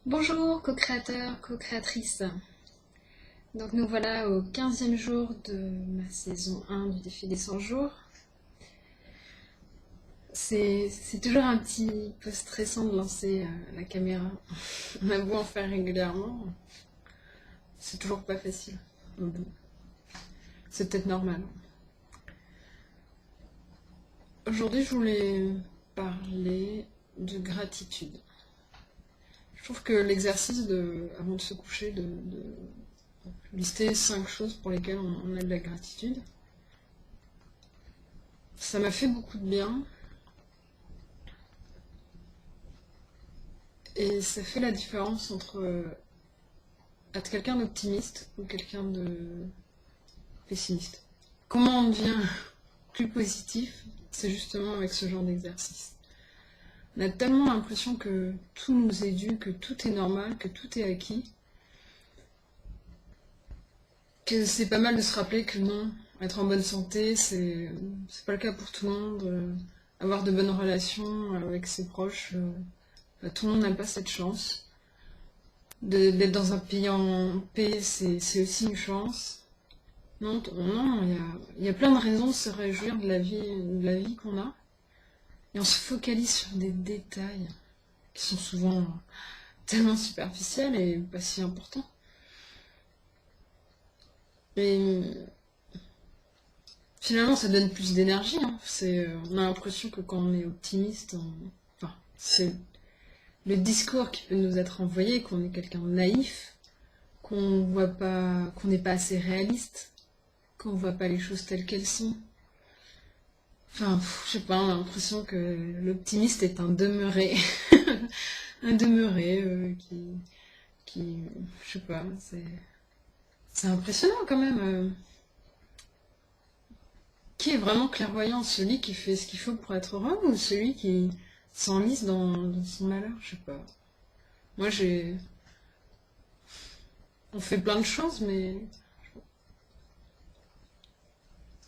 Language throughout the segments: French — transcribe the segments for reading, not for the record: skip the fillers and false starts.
Bonjour co-créateurs, co-créatrices. Donc nous voilà au 15e jour de ma saison 1 du défi des 100 jours. C'est toujours un petit peu stressant de lancer la caméra. On a beau en faire régulièrement, c'est toujours pas facile. Mais bon, c'est peut-être normal. Aujourd'hui je voulais parler de gratitude. Je trouve que l'exercice avant de se coucher, de lister 5 choses pour lesquelles on a de la gratitude, ça m'a fait beaucoup de bien et ça fait la différence entre être quelqu'un d'optimiste ou quelqu'un de pessimiste. Comment on devient plus positif, c'est justement avec ce genre d'exercice. On a tellement l'impression que tout nous est dû, que tout est normal, que tout est acquis, que c'est pas mal de se rappeler que non, être en bonne santé, c'est pas le cas pour tout le monde. Avoir de bonnes relations avec ses proches, tout le monde n'a pas cette chance. D'être dans un pays en paix, c'est aussi une chance. Non, non, il y a plein de raisons de se réjouir de la vie qu'on a. Et on se focalise sur des détails qui sont souvent tellement superficiels et pas si importants. Et finalement, ça donne plus d'énergie. Hein. On a l'impression que quand on est optimiste, enfin, c'est le discours qui peut nous être envoyé, qu'on est quelqu'un de naïf, qu'on voit pas, qu'on n'est pas assez réaliste, qu'on voit pas les choses telles qu'elles sont. Enfin, je sais pas, on a l'impression que l'optimiste est un demeuré, un demeuré qui, je sais pas, c'est impressionnant quand même. Qui est vraiment clairvoyant, celui qui fait ce qu'il faut pour être heureux ou celui qui s'enlise dans son malheur, je sais pas. Moi, on fait plein de choses, mais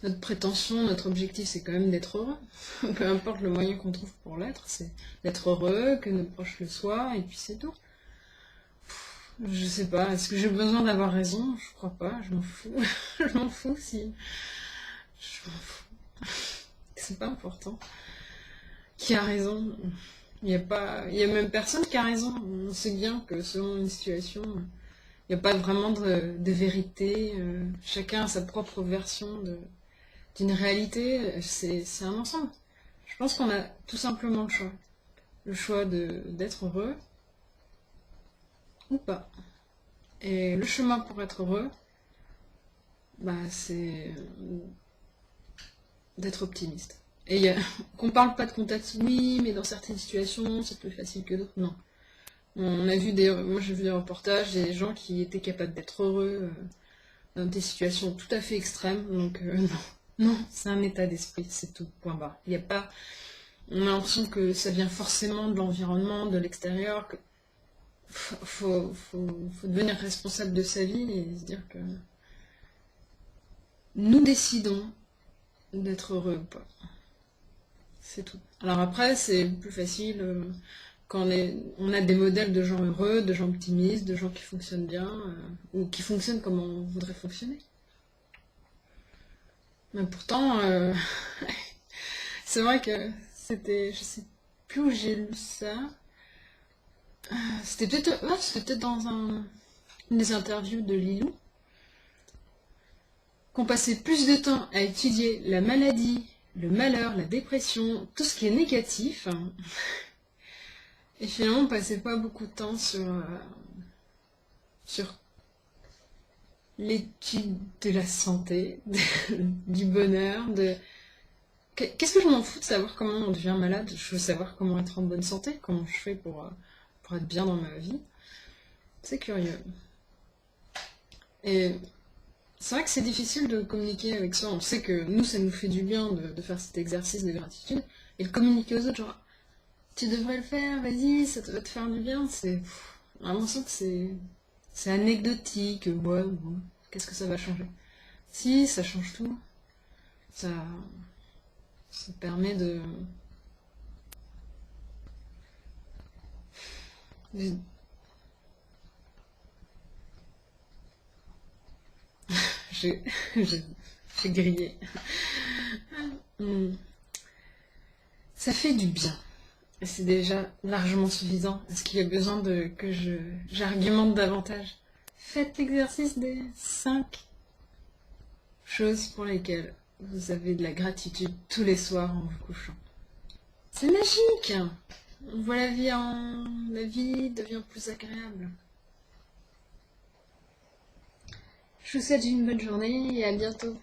notre prétention, notre objectif, c'est quand même d'être heureux. Peu importe le moyen qu'on trouve pour l'être, c'est d'être heureux, que nos proches le soient, et puis c'est tout. Je sais pas, est-ce que j'ai besoin d'avoir raison? Je crois pas, je m'en fous. Je m'en fous si. Je m'en fous. C'est pas important. Qui a raison? Il y a même personne qui a raison. On sait bien que selon une situation, il n'y a pas vraiment de vérité. Chacun a sa propre version d'une réalité. C'est un ensemble. Je pense qu'on a tout simplement le choix. Le choix d'être heureux ou pas. Et le chemin pour être heureux, bah, c'est d'être optimiste. Et qu'on parle pas de contexte, oui, mais dans certaines situations, c'est plus facile que d'autres. Non. Moi j'ai vu des reportages, des gens qui étaient capables d'être heureux dans des situations tout à fait extrêmes. Donc non, c'est un état d'esprit, c'est tout. Point barre. Il y a pas, on a l'impression que ça vient forcément de l'environnement, de l'extérieur. Que faut devenir responsable de sa vie et se dire que nous décidons d'être heureux ou pas. C'est tout. Alors après, c'est plus facile quand on a des modèles de gens heureux, de gens optimistes, de gens qui fonctionnent bien, ou qui fonctionnent comme on voudrait fonctionner. Mais pourtant, c'est vrai que je sais plus où j'ai lu ça. C'était peut-être dans une des interviews de Lilou, qu'on passait plus de temps à étudier la maladie, le malheur, la dépression, tout ce qui est négatif, hein. Et finalement, on passait pas beaucoup de temps sur l'étude de la santé, du bonheur, de... Qu'est-ce que je m'en fous de savoir comment on devient malade? Je veux savoir comment être en bonne santé, comment je fais pour être bien dans ma vie. C'est curieux. Et c'est vrai que c'est difficile de communiquer avec ça. On sait que nous, ça nous fait du bien de faire cet exercice de gratitude. Et le communiquer aux autres, genre, tu devrais le faire, vas-y, ça va te faire du bien. On a l'impression que c'est anecdotique. Ouais, bon, qu'est-ce que ça va changer? Si, ça change tout. Ça, ça permet de j'ai j'ai grillé. Hmm. Ça fait du bien. Et c'est déjà largement suffisant. Est-ce qu'il y a besoin que j'argumente davantage? Faites l'exercice des 5 choses pour lesquelles vous avez de la gratitude tous les soirs en vous couchant. C'est magique! On voit la vie devient plus agréable. Je vous souhaite une bonne journée et à bientôt.